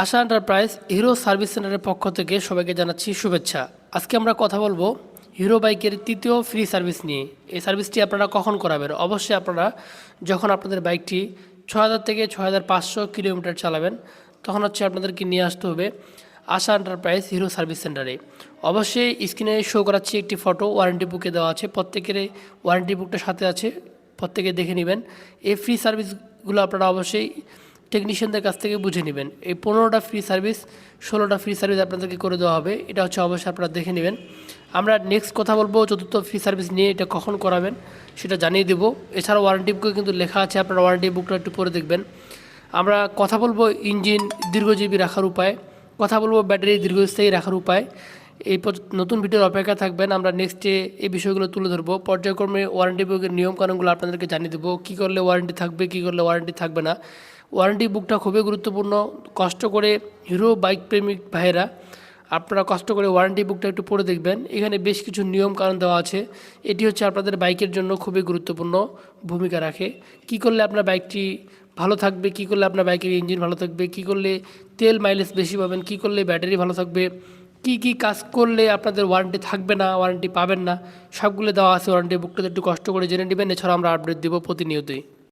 আশা enterprise hero service সেন্টারের পক্ষ থেকে সবাইকে জানাচ্ছি শুভেচ্ছা। আজকে আমরা কথা বলবো হিরো বাইকের তৃতীয় ফ্রি সার্ভিস নিয়ে। এই সার্ভিসটি আপনারা কখন করাবেন? অবশ্যই আপনারা যখন আপনাদের বাইকটি ৬,০০০ থেকে ৬,৫০০ কিলোমিটার চালাবেন, তখন হচ্ছে আপনাদেরকে নিয়ে আসতে হবে আশা এন্টারপ্রাইজ হিরো সার্ভিস সেন্টারে। অবশ্যই স্ক্রিনে শো করাচ্ছি একটি ফটো, ওয়ারেন্টি বুকে দেওয়া আছে, প্রত্যেকের ওয়ারেন্টি বুকটা সাথে আছে, প্রত্যেকে দেখে নেবেন। এই ফ্রি সার্ভিসগুলো আপনারা অবশ্যই টেকনিশিয়ানদের কাছ থেকে বুঝে নেবেন। এই 15টা ফ্রি সার্ভিস, 16টা ফ্রি সার্ভিস আপনাদেরকে করে দেওয়া হবে। এটা হচ্ছে অবশ্যই আপনারা দেখে নেবেন। আমরা নেক্সট কথা বলবো চতুর্থ ফ্রি সার্ভিস নিয়ে। এটা কখন করাবেন সেটা জানিয়ে দেবো। এছাড়াও ওয়ারেন্টি বুকে কিন্তু লেখা আছে, আপনারা ওয়ারেন্টি বুকটা একটু পরে দেখবেন। আমরা কথা বলবো ইঞ্জিন দীর্ঘজীবী রাখার উপায়, কথা বলবো ব্যাটারি দীর্ঘস্থায়ী রাখার উপায়। এই নতুন ভিডিওর অপেক্ষা থাকবেন। আমরা নেক্সটে এই বিষয়গুলো তুলে ধরবো। পর্যায়ক্রমে ওয়ারেন্টি বুকের নিয়মকানুনগুলো আপনাদেরকে জানিয়ে দেবো, কী করলে ওয়ারেন্টি থাকবে, কী করলে ওয়ারেন্টি থাকবে না। ওয়ারেন্টি বুকটা খুবই গুরুত্বপূর্ণ। কষ্ট করে হিরো বাইক প্রেমিক ভাইয়েরা আপনারা কষ্ট করে ওয়ারেন্টি বুকটা একটু পড়ে দেখবেন। এখানে বেশ কিছু নিয়ম কানুন দেওয়া আছে। এটি হচ্ছে আপনাদের বাইকের জন্য খুবই গুরুত্বপূর্ণ ভূমিকা রাখে। কী করলে আপনার বাইকটি ভালো থাকবে, কী করলে আপনার বাইকের ইঞ্জিন ভালো থাকবে, কী করলে তেল মাইলেজ বেশি পাবেন, কী করলে ব্যাটারি ভালো থাকবে, কী কী কাজ করলে আপনাদের ওয়ারেন্টি থাকবে না, ওয়ারেন্টি পাবেন না, সবগুলো দেওয়া আছে ওয়ারেন্টি বুকটাতে। একটু কষ্ট করে জেনে নেবেন। এছাড়াও আমরা আপডেট দেবো প্রতিনিয়তই।